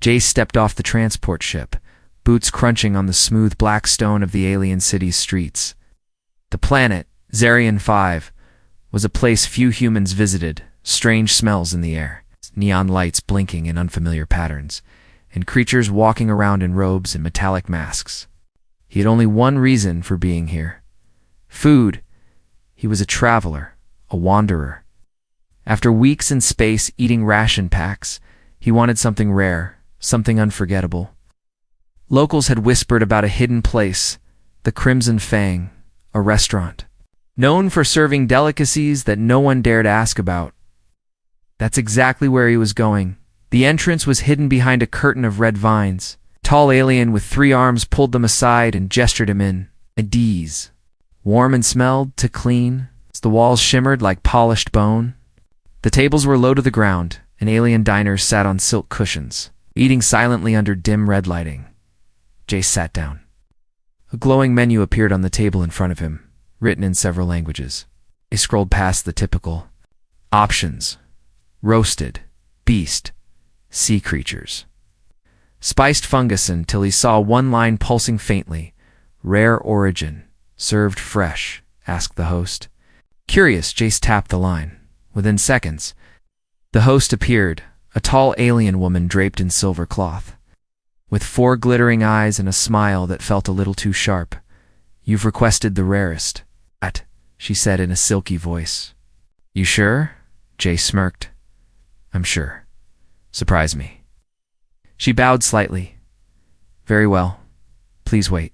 Jace stepped off the transport ship, boots crunching on the smooth black stone of the alien city's streets. The planet, Zarian 5, was a place few humans visited, strange smells in the air, neon lights blinking in unfamiliar patterns, and creatures walking around in robes and metallic masks. He had only one reason for being here: food. He was a traveler, a wanderer. After weeks in space eating ration packs, he wanted something rare, something unforgettable. Locals had whispered about a hidden place, the Crimson Fang, a restaurant, known for serving delicacies that no one dared ask about. That's exactly where he was going. The entrance was hidden behind a curtain of red vines. A tall alien with 3 arms pulled them aside and gestured him in. Adiz. Warm and smelled to clean. The walls shimmered like polished bone. The tables were low to the ground, and alien diners sat on silk cushions, eating silently under dim red lighting. Jace sat down. A glowing menu appeared on the table in front of him, written in several languages. He scrolled past the typical options: roasted, beast, sea creatures, spiced fungus, until he saw one line pulsing faintly: rare origin, served fresh. Asked the host. Curious, Jace tapped the line. Within seconds, the host appeared, a tall alien woman draped in silver cloth, with 4 glittering eyes and a smile that felt a little too sharp. You've requested the rarest, she said in a silky voice. You sure? Jace smirked. I'm sure. Surprise me. She bowed slightly. Very well. Please wait.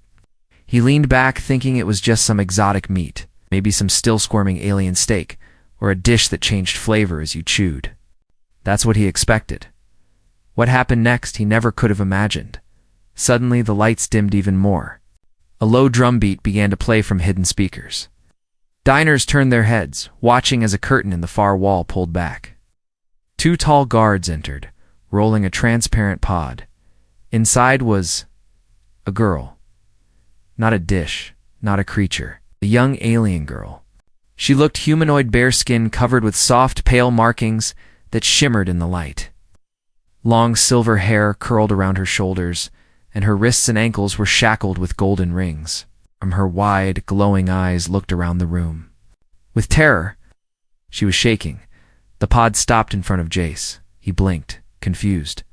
He leaned back, thinking it was just some exotic meat, maybe some still-squirming alien steak, or a dish that changed flavor as you chewed. That's what he expected. What happened next he never could have imagined. Suddenly the lights dimmed even more. A low drum beat began to play from hidden speakers. Diners turned their heads, watching as a curtain in the far wall pulled back. 2 tall guards entered, rolling a transparent pod. Inside was a girl. Not a dish, not a creature. A young alien girl. She looked humanoid, bare skin covered with soft, pale markings that shimmered in the light. Long silver hair curled around her shoulders, and her wrists and ankles were shackled with golden rings. From her wide, glowing eyes looked around the room. With terror, she was shaking. The pod stopped in front of Jace. He blinked, confused.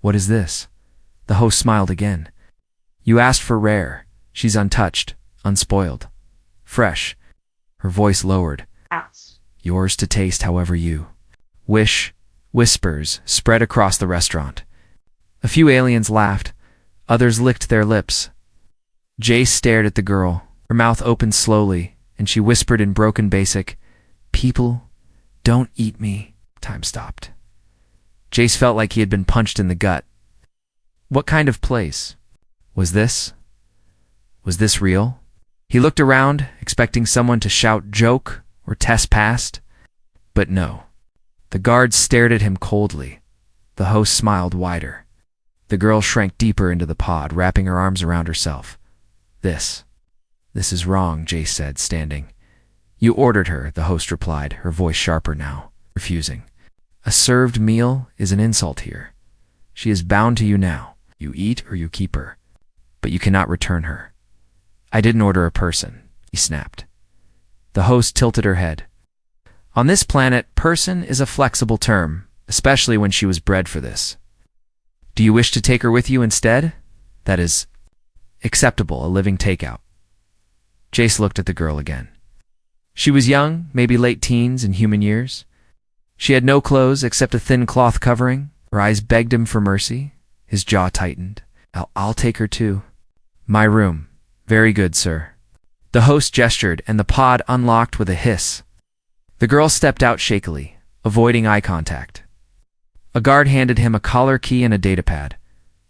What is this? The host smiled again. You asked for rare. She's untouched, unspoiled, fresh. Her voice lowered. Yours to taste however you wish. Whispers spread across the restaurant. A few aliens laughed. Others licked their lips. Jace stared at the girl. Her mouth opened slowly, and she whispered in broken basic, People, don't eat me. Time stopped. Jace felt like he had been punched in the gut. What kind of place was this? Was this real? He looked around, expecting someone to shout joke or trespass, but no. The guards stared at him coldly. The host smiled wider. The girl shrank deeper into the pod, wrapping her arms around herself. This is wrong, Jace said, standing. You ordered her, the host replied, her voice sharper now, refusing. A served meal is an insult here. She is bound to you now. You eat or you keep her, but you cannot return her. I didn't order a person, he snapped. The host tilted her head. On this planet, person is a flexible term, especially when she was bred for this. Do you wish to take her with you instead? That is acceptable, a living takeout. Jace looked at the girl again. She was young, maybe late teens in human years. She had no clothes except a thin cloth covering. Her eyes begged him for mercy. His jaw tightened. I'll take her too. My room. Very good, sir. The host gestured, and the pod unlocked with a hiss. The girl stepped out shakily, avoiding eye contact. A guard handed him a collar key and a datapad.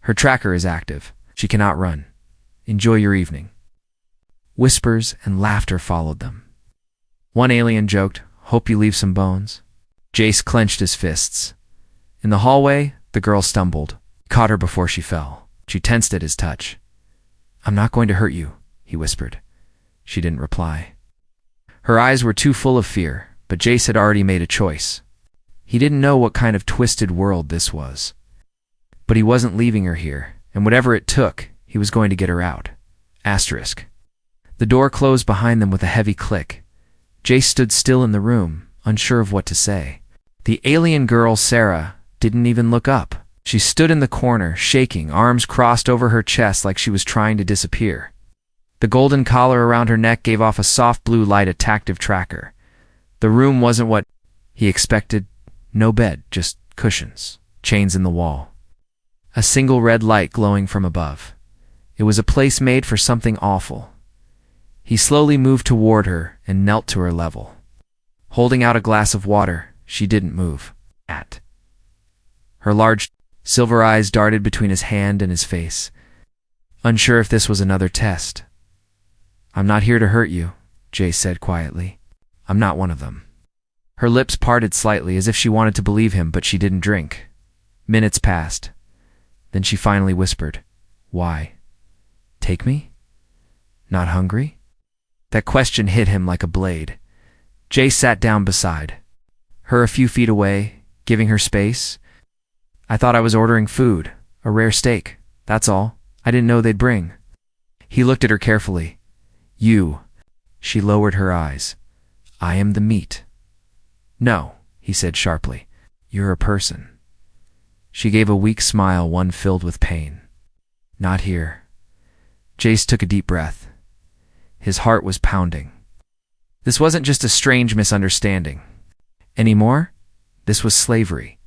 Her tracker is active. She cannot run. Enjoy your evening. Whispers and laughter followed them. One alien joked, Hope you leave some bones. Jace clenched his fists. In the hallway, the girl stumbled. He caught her before she fell. She tensed at his touch. I'm not going to hurt you, he whispered. She didn't reply. Her eyes were too full of fear, but Jace had already made a choice. He didn't know what kind of twisted world this was. But he wasn't leaving her here, and whatever it took, he was going to get her out. Asterisk. The door closed behind them with a heavy click. Jace stood still in the room, unsure of what to say. The alien girl, Sarah, didn't even look up. She stood in the corner, shaking, arms crossed over her chest like she was trying to disappear. The golden collar around her neck gave off a soft blue light, a tactive tracker. The room wasn't what he expected. No bed, just cushions, chains in the wall. A single red light glowing from above. It was a place made for something awful. He slowly moved toward her and knelt to her level. Holding out a glass of water, she didn't move. Her large silver eyes darted between his hand and his face. Unsure if this was another test. "I'm not here to hurt you," Jace said quietly. "I'm not one of them." Her lips parted slightly as if she wanted to believe him, but she didn't drink. Minutes passed. Then she finally whispered, "Why? Take me? Not hungry?" That question hit him like a blade. Jace sat down beside her a few feet away, giving her space. "I thought I was ordering food, a rare steak, that's all. I didn't know they'd bring." He looked at her carefully. "You." She lowered her eyes. "I am the meat." "No," he said sharply. "You're a person." She gave a weak smile, one filled with pain. "Not here." Jace took a deep breath. His heart was pounding. This wasn't just a strange misunderstanding. Anymore, this was slavery.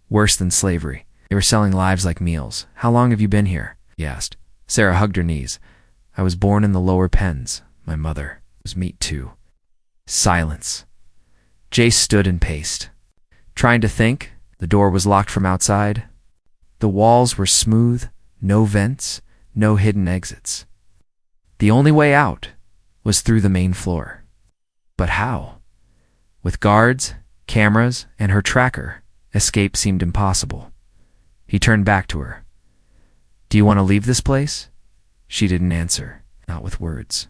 Worse than slavery. They were selling lives like meals. "How long have you been here?" he asked. Sarah hugged her knees. "I was born in the lower pens. My mother was meat too." Silence. Jace stood and paced. Trying to think, the door was locked from outside. The walls were smooth, no vents, no hidden exits. The only way out was through the main floor. But how? With guards, cameras, and her tracker, escape seemed impossible. He turned back to her. "Do you want to leave this place?" She didn't answer, not with words.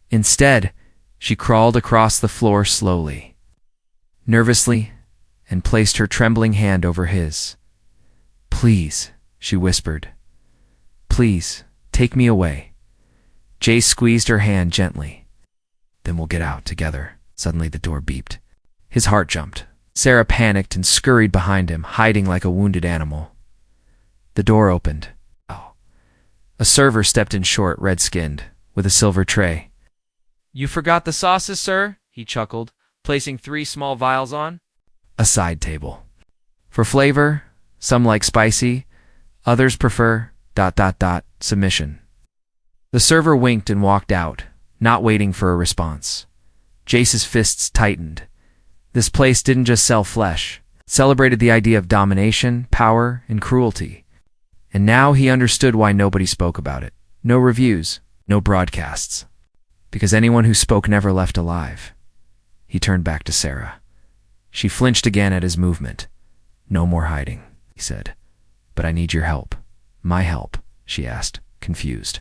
Instead, she crawled across the floor slowly, nervously, and placed her trembling hand over his. "Please," she whispered. "Please, take me away." Jace squeezed her hand gently. "Then we'll get out together." Suddenly the door beeped. His heart jumped. Sarah panicked and scurried behind him, hiding like a wounded animal. The door opened. A server stepped in, short, red-skinned, with a silver tray. "You forgot the sauces, sir?" he chuckled, placing 3 small vials on a side table. "For flavor, some like spicy, others prefer ... submission." The server winked and walked out, not waiting for a response. Jace's fists tightened. This place didn't just sell flesh. It celebrated the idea of domination, power, and cruelty. And now he understood why nobody spoke about it. No reviews, no broadcasts. Because anyone who spoke never left alive. He turned back to Sarah. She flinched again at his movement. "No more hiding," he said. "But I need your help." "My help?" she asked, confused.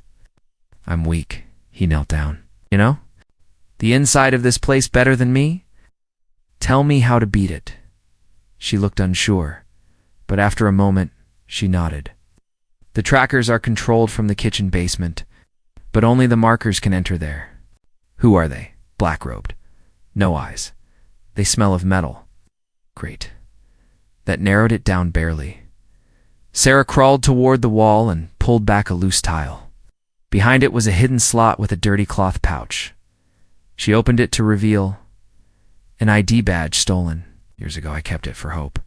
"I'm weak." He knelt down. "You know the inside of this place better than me? Tell me how to beat it." She looked unsure, but after a moment, she nodded. "The trackers are controlled from the kitchen basement, but only the markers can enter there." "Who are they?" "Black-robed. No eyes. They smell of metal." "Great." That narrowed it down barely. Sarah crawled toward the wall and pulled back a loose tile. Behind it was a hidden slot with a dirty cloth pouch. She opened it to reveal an ID badge stolen. "Years ago I kept it for hope."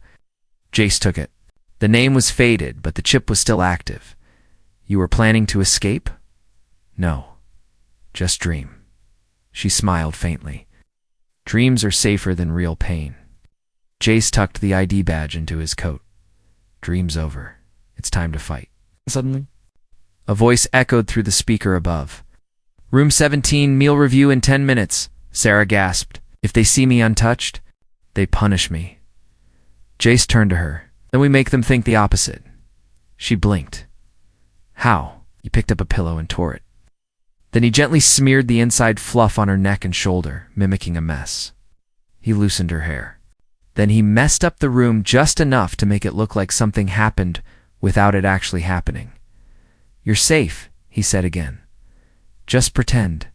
Jace took it. The name was faded, but the chip was still active. "You were planning to escape?" "No. Just dream." She smiled faintly. "Dreams are safer than real pain." Jace tucked the ID badge into his coat. "Dream's over. It's time to fight." Suddenly, a voice echoed through the speaker above. "Room 17, meal review in 10 minutes, Sarah gasped. "If they see me untouched, they punish me." Jace turned to her. "Then we make them think the opposite." She blinked. "How?" He picked up a pillow and tore it. Then he gently smeared the inside fluff on her neck and shoulder, mimicking a mess. He loosened her hair. Then he messed up the room just enough to make it look like something happened without it actually happening. "You're safe," he said again. "Just pretend."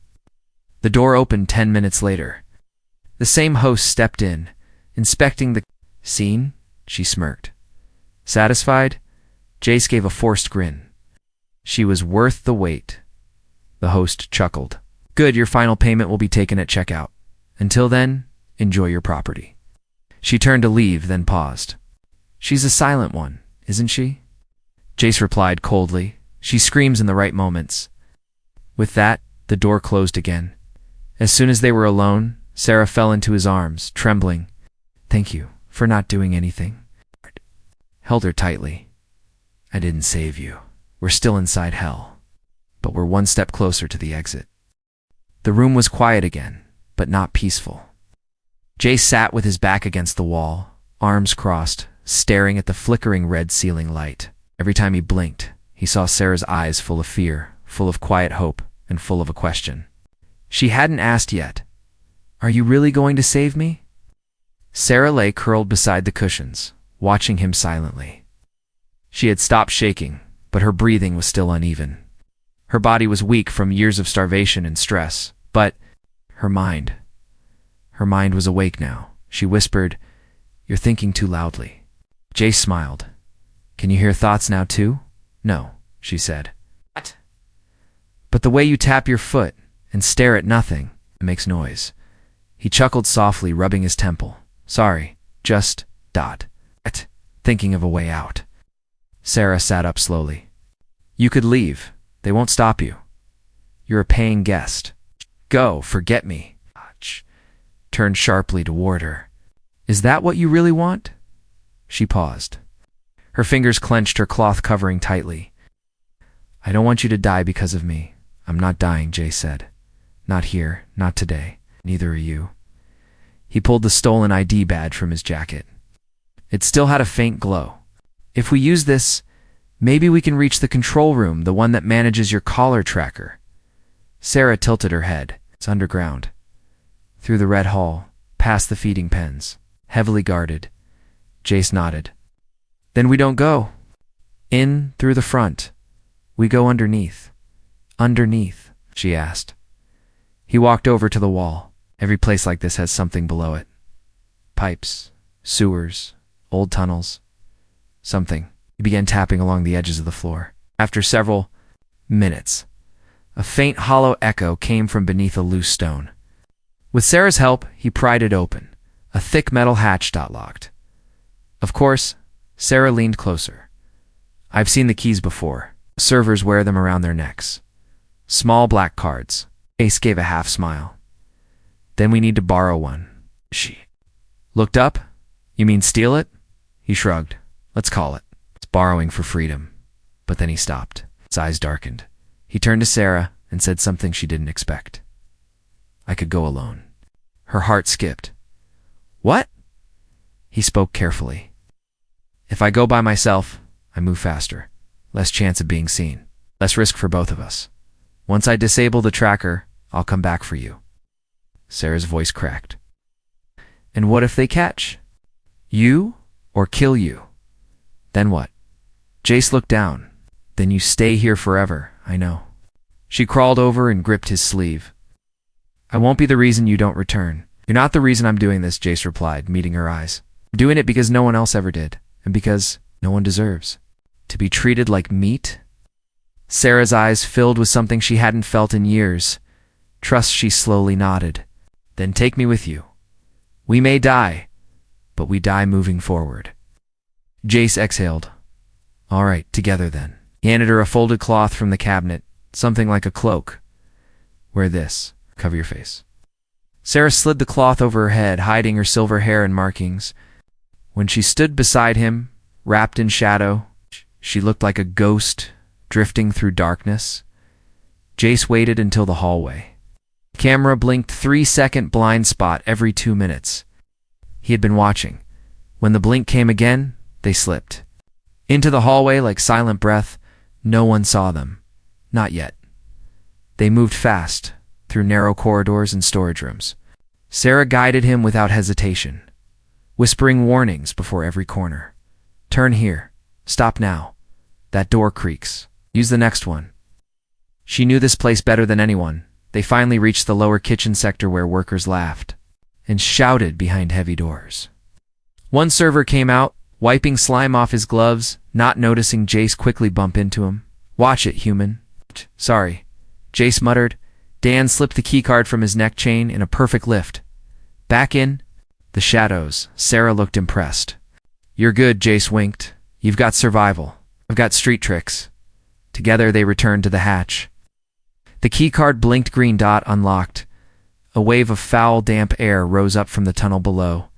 The door opened 10 minutes later. The same host stepped in, inspecting the scene. She smirked. Satisfied? Jace gave a forced grin. She was worth the wait. The host chuckled. "Good, your final payment will be taken at checkout. Until then, enjoy your property." She turned to leave, then paused. "She's a silent one, isn't she?" Jace replied coldly. "She screams in the right moments." With that, the door closed again. As soon as they were alone, Sarah fell into his arms, trembling. "Thank you for not doing anything." Held her tightly. "I didn't save you. We're still inside hell, but we're one step closer to the exit." The room was quiet again, but not peaceful. Jace sat with his back against the wall, arms crossed, staring at the flickering red ceiling light. Every time he blinked, he saw Sarah's eyes full of fear, full of quiet hope, and full of a question. She hadn't asked yet, "Are you really going to save me?" Sarah lay curled beside the cushions, watching him silently. She had stopped shaking, but her breathing was still uneven. Her body was weak from years of starvation and stress, but her mind was awake now. She whispered, "You're thinking too loudly." Jace smiled. "Can you hear thoughts now too?" "No," she said. "What?" "But the way you tap your foot and stare at nothing, it makes noise." He chuckled softly, rubbing his temple. "Sorry, just ... thinking of a way out." Sarah sat up slowly. "You could leave. They won't stop you. You're a paying guest. Go, forget me." Turned sharply toward her. "Is that what you really want?" She paused. Her fingers clenched, her cloth covering tightly. "I don't want you to die because of me." "I'm not dying," Jace said. "Not here, not today. Neither are you." He pulled the stolen ID badge from his jacket. It still had a faint glow. "If we use this, maybe we can reach the control room, the one that manages your collar tracker." Sarah tilted her head. "It's underground. Through the red hall, past the feeding pens, heavily guarded." Jace nodded. "Then we don't go in through the front. We go underneath." "Underneath?" she asked. He walked over to the wall. Every place like this has something below it. Pipes, sewers, old tunnels. Something. He began tapping along the edges of the floor. After several minutes, a faint hollow echo came from beneath a loose stone. With Sarah's help, he pried it open. A thick metal hatch locked. Of course, Sarah leaned closer. "I've seen the keys before. Servers wear them around their necks. Small black cards." Ace gave a half smile. "Then we need to borrow one." She looked up. "You mean steal it?" He shrugged. "Let's call it. It's borrowing for freedom." But then he stopped. His eyes darkened. He turned to Sarah and said something she didn't expect. "I could go alone." Her heart skipped. "What?" He spoke carefully. "If I go by myself, I move faster. Less chance of being seen. Less risk for both of us. Once I disable the tracker, I'll come back for you." Sarah's voice cracked. "And what if they catch you or kill you? Then what?" Jace looked down. "Then you stay here forever, I know." She crawled over and gripped his sleeve. "I won't be the reason you don't return." "You're not the reason I'm doing this," Jace replied, meeting her eyes. "I'm doing it because no one else ever did, and because no one deserves to be treated like meat." Sarah's eyes filled with something she hadn't felt in years. Trust, she slowly nodded. "Then take me with you. We may die, but we die moving forward." Jace exhaled. "All right, together then." He handed her a folded cloth from the cabinet, something like a cloak. "Wear this. Cover your face." Sarah slid the cloth over her head, hiding her silver hair and markings. When she stood beside him, wrapped in shadow, she looked like a ghost drifting through darkness. Jace waited until the hallway. The camera blinked 3-second blind spot every 2 minutes. He had been watching. When the blink came again, they slipped into the hallway like silent breath. No one saw them. Not yet. They moved fast, through narrow corridors and storage rooms. Sarah guided him without hesitation, whispering warnings before every corner. "Turn here. Stop now. That door creaks. Use the next one. She knew this place better than anyone. They finally reached the lower kitchen sector where workers laughed and shouted behind heavy doors. One server came out, wiping slime off his gloves, not noticing Jace quickly bump into him. Watch it, human. Sorry, Jace muttered. Dan slipped the keycard from his neck chain in a perfect lift. Back in the shadows, Sarah looked impressed. You're good, Jace winked. You've got survival. I've got street tricks. Together they returned to the hatch. The keycard blinked, green dot unlocked. A wave of foul, damp air rose up from the tunnel below.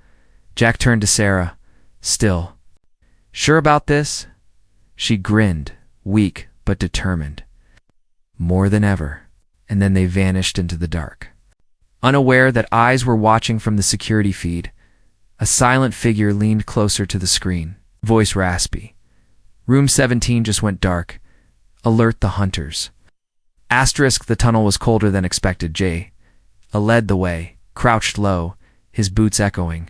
Jack turned to Sarah. Still. Sure about this? She grinned, weak but determined. More than ever. And then they vanished into the dark. Unaware that eyes were watching from the security feed, a silent figure leaned closer to the screen, voice raspy. Room 17 just went dark. Alert the hunters. Asterisk, the tunnel was colder than expected. Jay led the way, crouched low, his boots echoing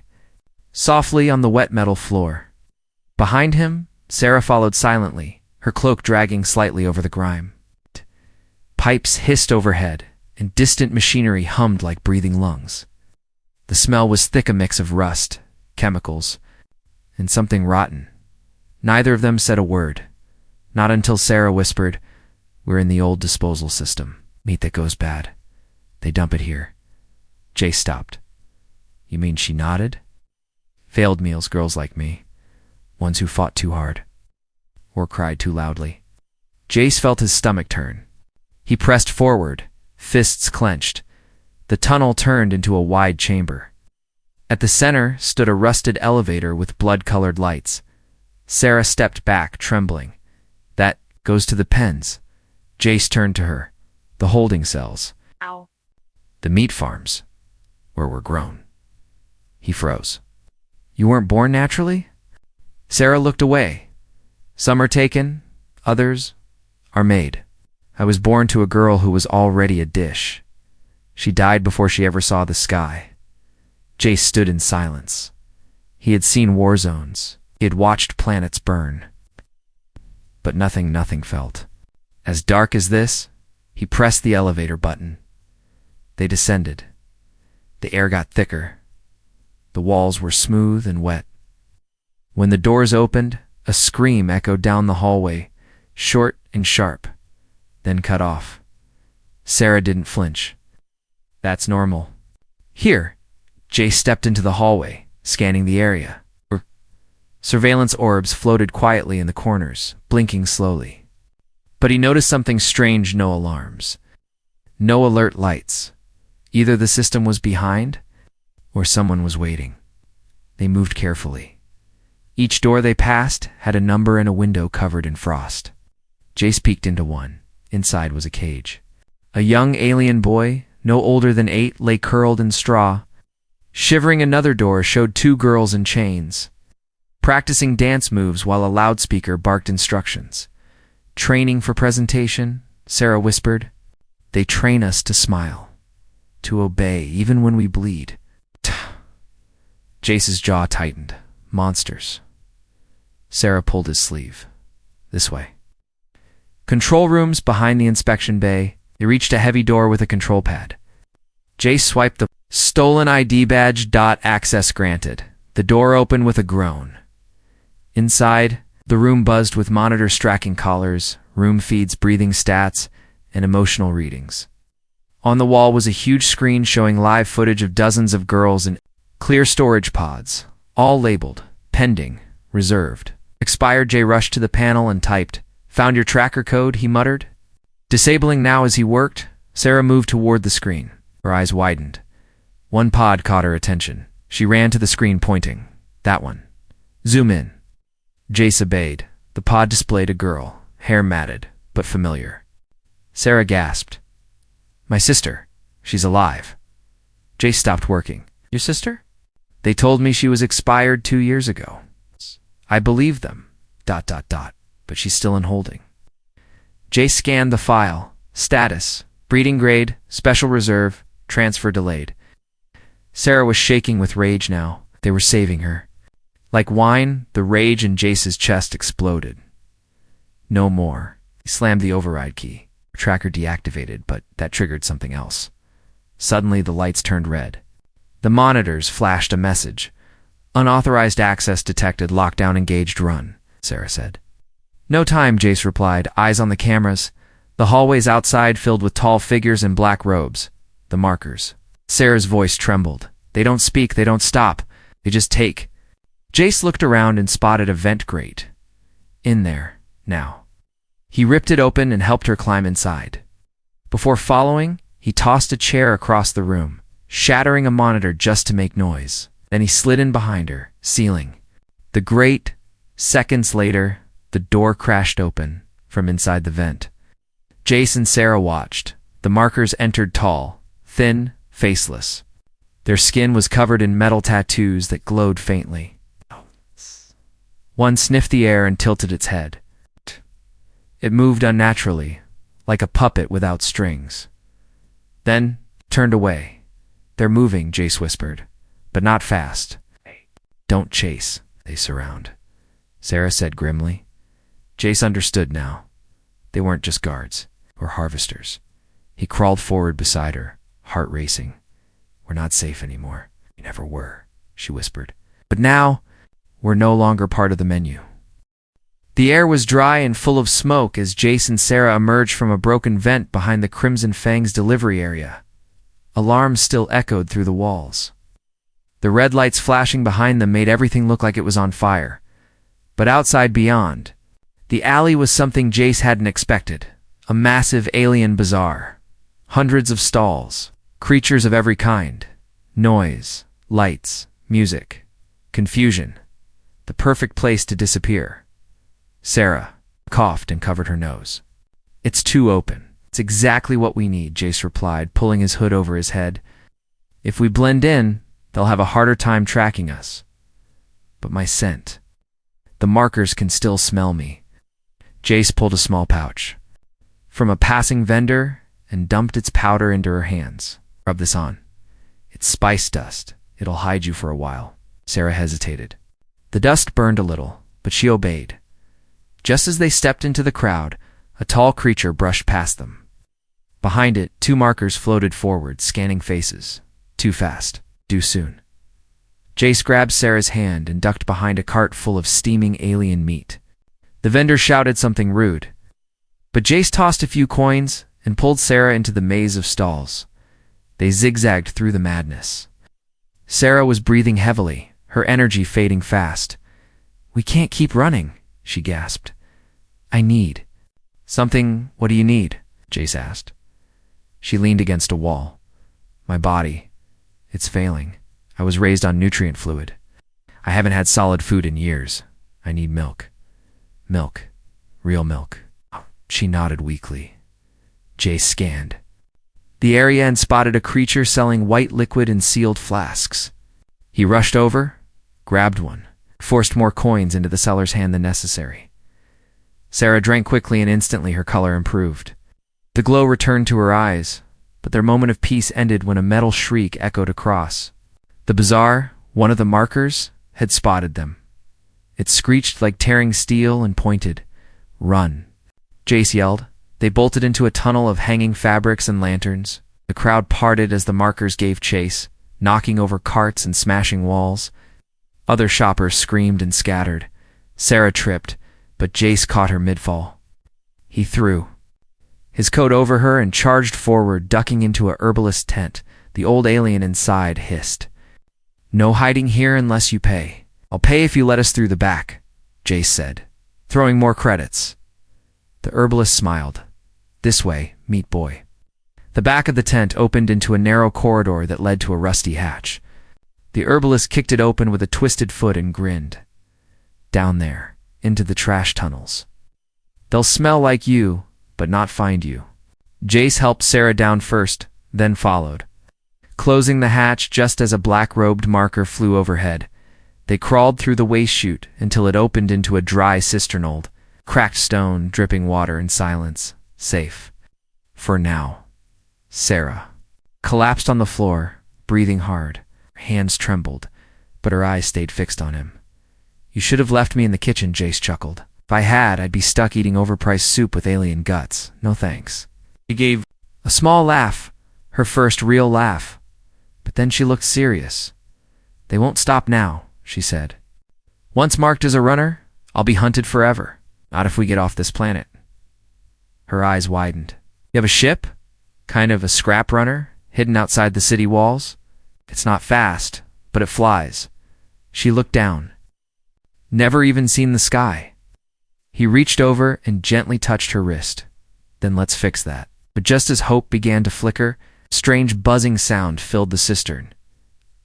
softly on the wet metal floor. Behind him, Sarah followed silently, her cloak dragging slightly over the grime. Pipes hissed overhead, and distant machinery hummed like breathing lungs. The smell was thick, a mix of rust, chemicals, and something rotten. Neither of them said a word. Not until Sarah whispered, "We're in the old disposal system. Meat that goes bad. They dump it here." Jay stopped. "You mean?" She nodded. "Failed meals, girls like me. Ones who fought too hard. Or cried too loudly." Jace felt his stomach turn. He pressed forward, fists clenched. The tunnel turned into a wide chamber. At the center stood a rusted elevator with blood-colored lights. Sarah stepped back, trembling. "That goes to the pens." Jace turned to her. "The holding cells." Ow. "The meat farms, where we're grown." He froze. "You weren't born naturally?" Sarah looked away. "Some are taken, others are made. I was born to a girl who was already a dish. She died before she ever saw the sky." Jace stood in silence. He had seen war zones. He had watched planets burn. But nothing felt. As dark as this, he pressed the elevator button. They descended. The air got thicker. The walls were smooth and wet. When the doors opened, a scream echoed down the hallway, short and sharp, then cut off. Sarah didn't flinch. "That's normal." "Here." Jay stepped into the hallway, scanning the area. Surveillance orbs floated quietly in the corners, blinking slowly. But he noticed something strange. No alarms. No alert lights. Either the system was behind, or someone was waiting. They moved carefully. Each door they passed had a number and a window covered in frost. Jace peeked into one. Inside was a cage. A young alien boy, no older than 8, lay curled in straw. Shivering, another door showed 2 girls in chains, practicing dance moves while a loudspeaker barked instructions. "Training for presentation," Sarah whispered. "They train us to smile, to obey even when we bleed." Jace's jaw tightened. "Monsters." Sarah pulled his sleeve. "This way." Control rooms behind the inspection bay. They reached a heavy door with a control pad. Jace swiped the stolen ID badge. Access granted. The door opened with a groan. Inside, the room buzzed with monitors tracking collars, room feeds, breathing stats, and emotional readings. On the wall was a huge screen showing live footage of dozens of girls in clear storage pods, all labeled pending, reserved, expired. Jay rushed to the panel and typed, "Found your tracker code," he muttered. Disabling now as he worked, Sarah moved toward the screen. Her eyes widened. One pod caught her attention. She ran to the screen, pointing. "That one. Zoom in." Jace obeyed. The pod displayed a girl, hair matted, but familiar. Sarah gasped. "My sister. She's alive." Jace stopped working. "Your sister?" "They told me she was expired 2 years ago." "I believed them. ... But she's still in holding." Jay scanned the file. Status: breeding grade, special reserve, transfer delayed. Sarah was shaking with rage now. They were saving her. Like wine, the rage in Jace's chest exploded. No more. He slammed the override key. Tracker deactivated, but that triggered something else. Suddenly, the lights turned red. The monitors flashed a message. Unauthorized access detected, lockdown engaged, run, Sarah said. No time, Jace replied, eyes on the cameras. The hallways outside filled with tall figures in black robes. The markers. Sarah's voice trembled. They don't speak, they don't stop. They just take. Jace looked around and spotted a vent grate. In there, now. He ripped it open and helped her climb inside. Before following, he tossed a chair across the room, shattering a monitor just to make noise. Then he slid in behind her, sealing the grate. Seconds later, the door crashed open from inside the vent. Jace and Sarah watched. The markers entered tall, thin, faceless. Their skin was covered in metal tattoos that glowed faintly. One sniffed the air and tilted its head. It moved unnaturally, like a puppet without strings. Then turned away. They're moving, Jace whispered, but not fast. Don't chase, they surround, Sarah said grimly. Jace understood now. They weren't just guards or harvesters. He crawled forward beside her, heart racing. We're not safe anymore. We never were, she whispered. But now, we're no longer part of the menu. The air was dry and full of smoke as Jace and Sarah emerged from a broken vent behind the Crimson Fang's delivery area. Alarms still echoed through the walls. The red lights flashing behind them made everything look like it was on fire. But outside beyond, the alley was something Jace hadn't expected. A massive alien bazaar. Hundreds of stalls. Creatures of every kind. Noise. Lights. Music. Confusion. The perfect place to disappear. Sarah coughed and covered her nose. It's too open. It's exactly what we need, Jace replied, pulling his hood over his head. If we blend in, they'll have a harder time tracking us. But my scent. The markers can still smell me. Jace pulled a small pouch from a passing vendor and dumped its powder into her hands. Rub this on. It's spice dust. It'll hide you for a while. Sarah hesitated. The dust burned a little, but she obeyed. Just as they stepped into the crowd, a tall creature brushed past them. Behind it, two markers floated forward, scanning faces. Too fast. Too soon. Jace grabbed Sarah's hand and ducked behind a cart full of steaming alien meat. The vendor shouted something rude, but Jace tossed a few coins and pulled Sarah into the maze of stalls. They zigzagged through the madness. Sarah was breathing heavily, her energy fading fast. We can't keep running, she gasped. I need something. What do you need? Jace asked. She leaned against a wall. My body. It's failing. I was raised on nutrient fluid. I haven't had solid food in years. I need milk. Milk. Real milk. She nodded weakly. Jace scanned the area and spotted a creature selling white liquid in sealed flasks. He rushed over, grabbed one, forced more coins into the seller's hand than necessary. Sarah drank quickly and instantly her color improved. The glow returned to her eyes, but their moment of peace ended when a metal shriek echoed across. The bazaar, one of the markers, had spotted them. It screeched like tearing steel and pointed. Run. Jace yelled. They bolted into a tunnel of hanging fabrics and lanterns. The crowd parted as the markers gave chase, knocking over carts and smashing walls. Other shoppers screamed and scattered. Sarah tripped, but Jace caught her mid-fall. He threw his coat over her and charged forward, ducking into a herbalist tent. The old alien inside hissed. No hiding here unless you pay. I'll pay if you let us through the back, Jace said, throwing more credits. The herbalist smiled. This way, meat boy. The back of the tent opened into a narrow corridor that led to a rusty hatch. The herbalist kicked it open with a twisted foot and grinned. Down there, into the trash tunnels. They'll smell like you, but not find you. Jace helped Sarah down first, then followed. Closing the hatch just as a black-robed marker flew overhead, they crawled through the waste chute until it opened into a dry cisternhold. Cracked stone, dripping water and silence. Safe. For now. Sarah collapsed on the floor, breathing hard. Her hands trembled, but her eyes stayed fixed on him. You should have left me in the kitchen, Jace chuckled. If I had, I'd be stuck eating overpriced soup with alien guts. No thanks. She gave a small laugh, her first real laugh. But then she looked serious. They won't stop now, she said. Once marked as a runner, I'll be hunted forever. Not if we get off this planet. Her eyes widened. You have a ship? Kind of a scrap runner, hidden outside the city walls? It's not fast, but it flies. She looked down. Never even seen the sky. He reached over and gently touched her wrist. Then let's fix that. But just as hope began to flicker, a strange buzzing sound filled the cistern.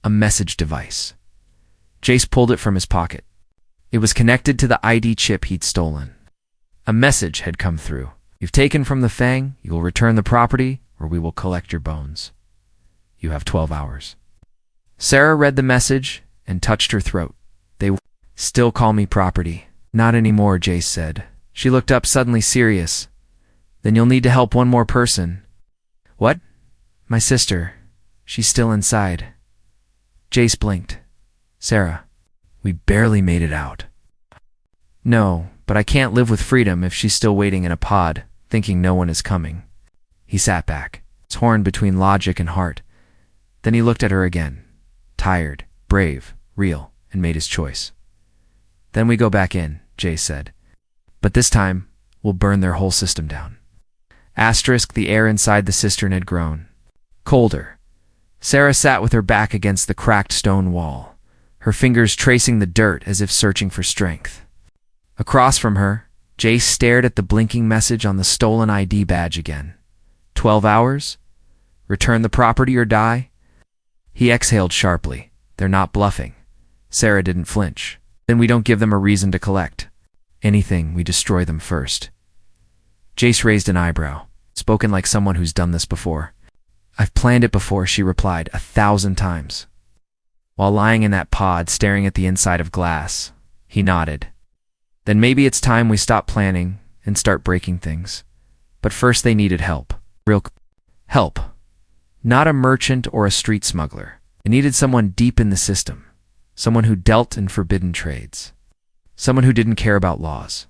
A message device. Jace pulled it from his pocket. It was connected to the ID chip he'd stolen. A message had come through. You've taken from the Fang, you will return the property, or we will collect your bones. You have 12 hours. Sarah read the message and touched her throat. They still call me property. Not anymore, Jace said. She looked up suddenly serious. Then you'll need to help one more person. What? My sister. She's still inside. Jace blinked. Sarah, we barely made it out. No, but I can't live with freedom if she's still waiting in a pod, thinking no one is coming. He sat back, torn between logic and heart. Then he looked at her again. Tired, brave, real, and made his choice. Then we go back in, Jace said. But this time, we'll burn their whole system down. Asterisk, the air inside the cistern had grown. Colder. Sarah sat with her back against the cracked stone wall, her fingers tracing the dirt as if searching for strength. Across from her, Jace stared at the blinking message on the stolen ID badge again. 12 hours? Return the property or die? He exhaled sharply. They're not bluffing. Sarah didn't flinch. Then we don't give them a reason to collect. Anything, we destroy them first. Jace raised an eyebrow, spoken like someone who's done this before. I've planned it before, she replied, 1,000 times. While lying in that pod, staring at the inside of glass, he nodded. Then maybe it's time we stop planning and start breaking things. But first they needed help. Real help. Not a merchant or a street smuggler. They needed someone deep in the system. Someone who dealt in forbidden trades. Someone who didn't care about laws.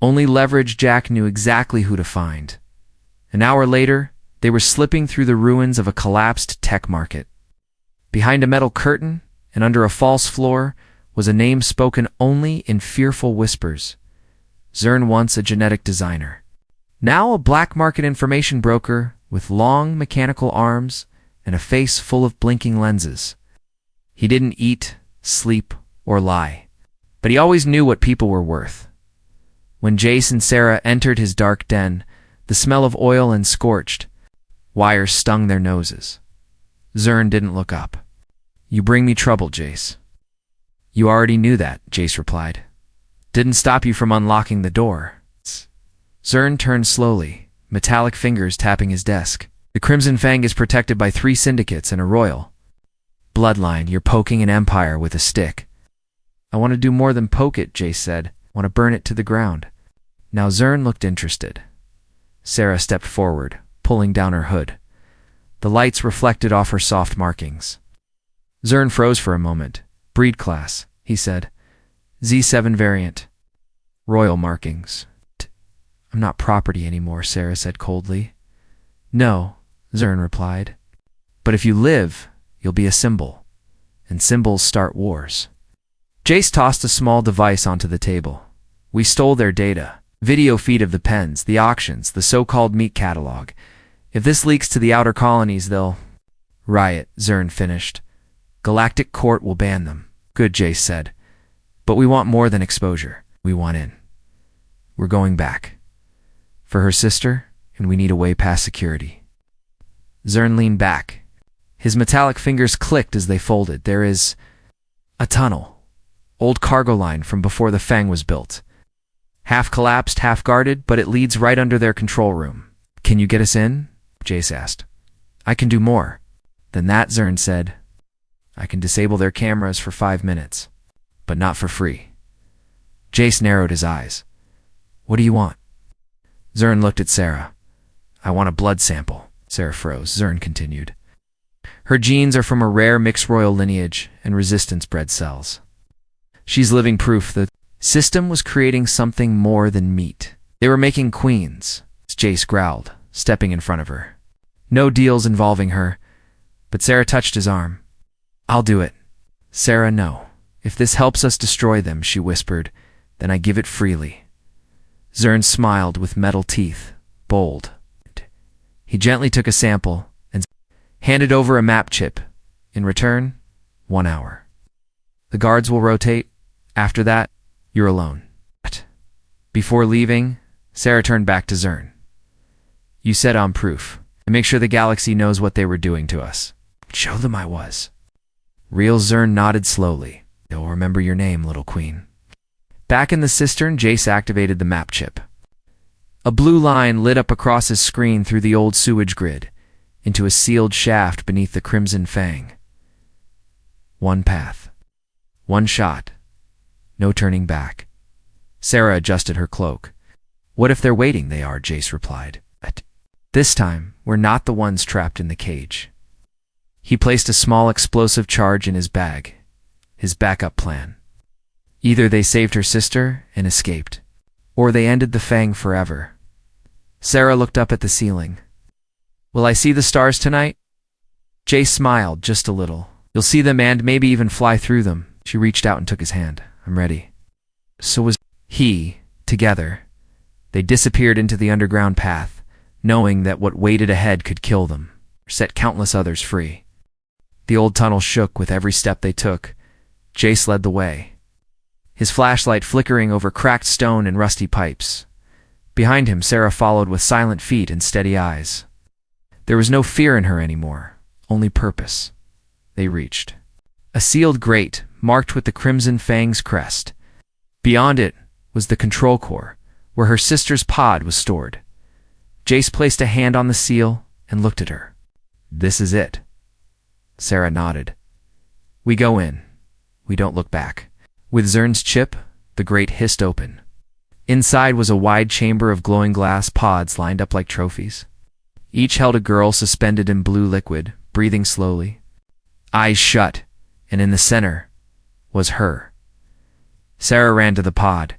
Only Leverage Jack knew exactly who to find. An hour later, they were slipping through the ruins of a collapsed tech market. Behind a metal curtain and under a false floor was a name spoken only in fearful whispers. Zern, once a genetic designer. Now a black market information broker with long mechanical arms and a face full of blinking lenses. He didn't eat, sleep, or lie, but he always knew what people were worth. When Jace and Sarah entered his dark den, the smell of oil and scorched wires stung their noses. Zern didn't look up. You bring me trouble, Jace. You already knew that, Jace replied. Didn't stop you from unlocking the door. Zern turned slowly, metallic fingers tapping his desk. The Crimson Fang is protected by 3 syndicates and a royal bloodline. You're poking an empire with a stick. I want to do more than poke it, Jace said. I want to burn it to the ground. Now Zern looked interested. Sarah stepped forward, pulling down her hood. The lights reflected off her soft markings. Zern froze for a moment. Breed class, he said. Z7 variant. Royal markings. I'm not property anymore, Sarah said coldly. No, Zern replied. But if you live, you'll be a symbol. And symbols start wars. Jace tossed a small device onto the table. We stole their data. Video feed of the pens, the auctions, the so-called meat catalog. If this leaks to the outer colonies, they'll riot, Zern finished. Galactic Court will ban them. Good, Jace said. But we want more than exposure. We want in. We're going back. For her sister, and we need a way past security. Zern leaned back. His metallic fingers clicked as they folded. There is a tunnel. Old cargo line from before the Fang was built. Half collapsed, half guarded, but it leads right under their control room. Can you get us in? Jace asked. I can do more than that, Zern said. I can disable their cameras for 5 minutes, but not for free. Jace narrowed his eyes. What do you want? Zern looked at Sarah. I want a blood sample. Sarah froze. Zern continued. Her genes are from a rare mixed royal lineage and resistance bred cells. She's living proof that System was creating something more than meat. They were making queens, Jace growled, stepping in front of her. No deals involving her, but Sarah touched his arm. I'll do it. Sarah, no. If this helps us destroy them, she whispered, then I give it freely. Zern smiled with metal teeth, bold. He gently took a sample and handed over a map chip. In return, 1 hour. The guards will rotate. After that, you're alone. Before leaving, Sarah turned back to Zern. You said I'm proof. And make sure the galaxy knows what they were doing to us. Show them I was. Real Zern nodded slowly. They'll remember your name, little queen. Back in the cistern, Jace activated the map chip. A blue line lit up across his screen through the old sewage grid, into a sealed shaft beneath the Crimson Fang. One path. One shot. No turning back. Sarah adjusted her cloak. What if they're waiting? They are, Jace replied. But this time, we're not the ones trapped in the cage. He placed a small explosive charge in his bag, his backup plan. Either they saved her sister and escaped, or they ended the Fang forever. Sarah looked up at the ceiling. Will I see the stars tonight? Jace smiled just a little. You'll see them and maybe even fly through them. She reached out and took his hand. I'm ready. So was he. Together, they disappeared into the underground path, knowing that what waited ahead could kill them, or set countless others free. The old tunnel shook with every step they took. Jace led the way, his flashlight flickering over cracked stone and rusty pipes. Behind him, Sarah followed with silent feet and steady eyes. There was no fear in her anymore, only purpose. They reached a sealed grate marked with the Crimson Fang's crest. Beyond it was the control core, where her sister's pod was stored. Jace placed a hand on the seal and looked at her. This is it. Sarah nodded. We go in. We don't look back. With Zern's chip, the grate hissed open. Inside was a wide chamber of glowing glass pods lined up like trophies. Each held a girl suspended in blue liquid, breathing slowly. Eyes shut, and in the center was her. Sarah ran to the pod.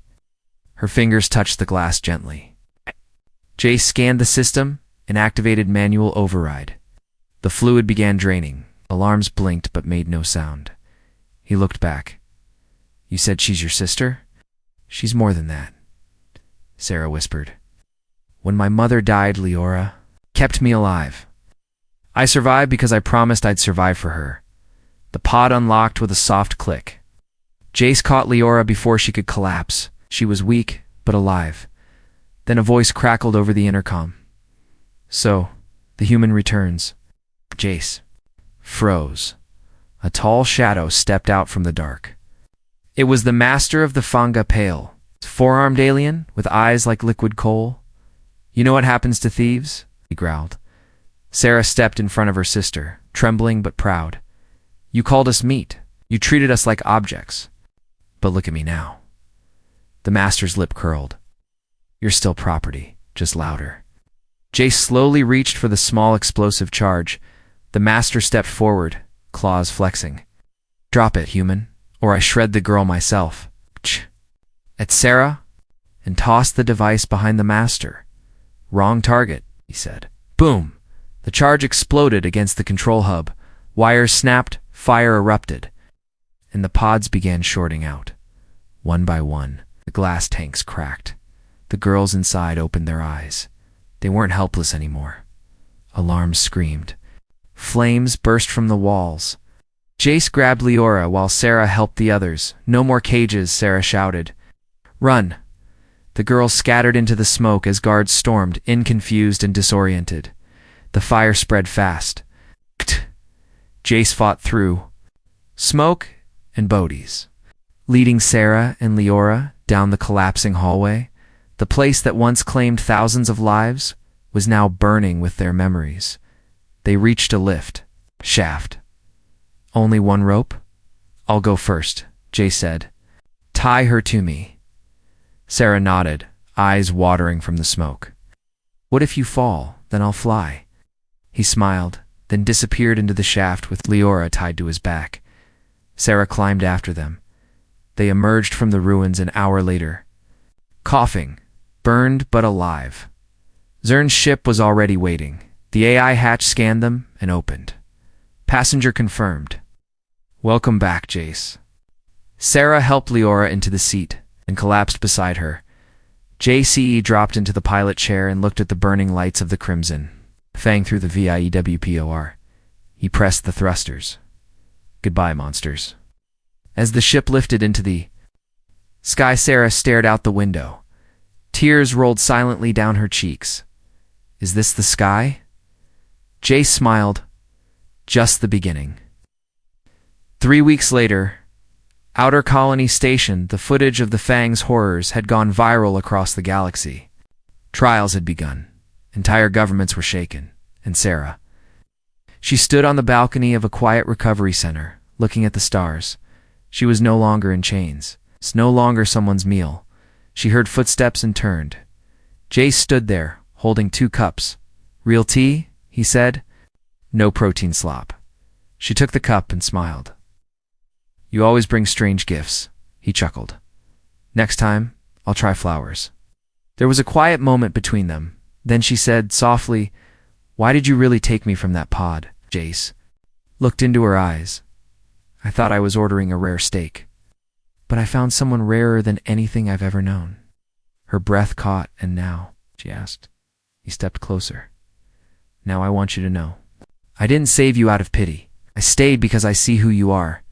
Her fingers touched the glass gently. Jace scanned the system and activated manual override. The fluid began draining. Alarms blinked but made no sound. He looked back. You said she's your sister? She's more than that, Sarah whispered. When my mother died, Leora kept me alive. I survived because I promised I'd survive for her. The pod unlocked with a soft click. Jace caught Leora before she could collapse. She was weak, but alive. Then a voice crackled over the intercom. So, the human returns. Jace froze. A tall shadow stepped out from the dark. It was the master of the Fanga Pale, four-armed alien with eyes like liquid coal. You know what happens to thieves? He growled. Sarah stepped in front of her sister, trembling but proud. You called us meat. You treated us like objects. But look at me now. The master's lip curled. You're still property, just louder. Jace slowly reached for the small explosive charge. The master stepped forward, claws flexing. Drop it, human, or I shred the girl myself. Ch. At Sarah, and tossed the device behind the master. Wrong target, he said. Boom! The charge exploded against the control hub. Wires snapped, fire erupted, and the pods began shorting out. One by one, the glass tanks cracked. The girls inside opened their eyes. They weren't helpless anymore. Alarms screamed. Flames burst from the walls. Jace grabbed Leora while Sarah helped the others. No more cages, Sarah shouted. Run! The girls scattered into the smoke as guards stormed, confused and disoriented. The fire spread fast. Jace fought through smoke and bodies, leading Sarah and Leora down the collapsing hallway. The place that once claimed thousands of lives was now burning with their memories. They reached a lift, shaft. Only one rope? I'll go first, Jace said. Tie her to me. Sarah nodded, eyes watering from the smoke. What if you fall? Then I'll fly. He smiled, then disappeared into the shaft with Leora tied to his back. Sarah climbed after them. They emerged from the ruins an hour later, coughing, burned but alive. Zern's ship was already waiting. The AI hatch scanned them and opened. Passenger confirmed. Welcome back, Jace. Sarah helped Leora into the seat and collapsed beside her. JCE dropped into the pilot chair and looked at the burning lights of the Crimson. Fang through the VIEWPOR. He pressed the thrusters. Goodbye, monsters. As the ship lifted into the sky, Sarah stared out the window. Tears rolled silently down her cheeks. Is this the sky? Jace smiled. Just the beginning. 3 weeks later, Outer Colony Station, the footage of the Fang's horrors had gone viral across the galaxy. Trials had begun. Entire governments were shaken. And Sarah. She stood on the balcony of a quiet recovery center, looking at the stars. She was no longer in chains. It's no longer someone's meal. She heard footsteps and turned. Jace stood there, holding 2 cups. Real tea? He said. No protein slop. She took the cup and smiled. You always bring strange gifts, he chuckled. Next time, I'll try flowers. There was a quiet moment between them. Then she said softly, Why did you really take me from that pod? Jace looked into her eyes. I thought I was ordering a rare steak, but I found someone rarer than anything I've ever known. Her breath caught. And now? She asked. He stepped closer. Now I want you to know. I didn't save you out of pity. I stayed because I see who you are.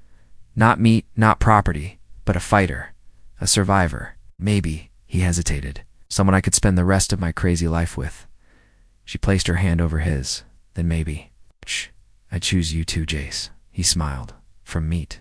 Not meat, not property, but a fighter, a survivor. Maybe, he hesitated, someone I could spend the rest of my crazy life with. She placed her hand over his. Then maybe. I choose you too, Jace. He smiled. From meat.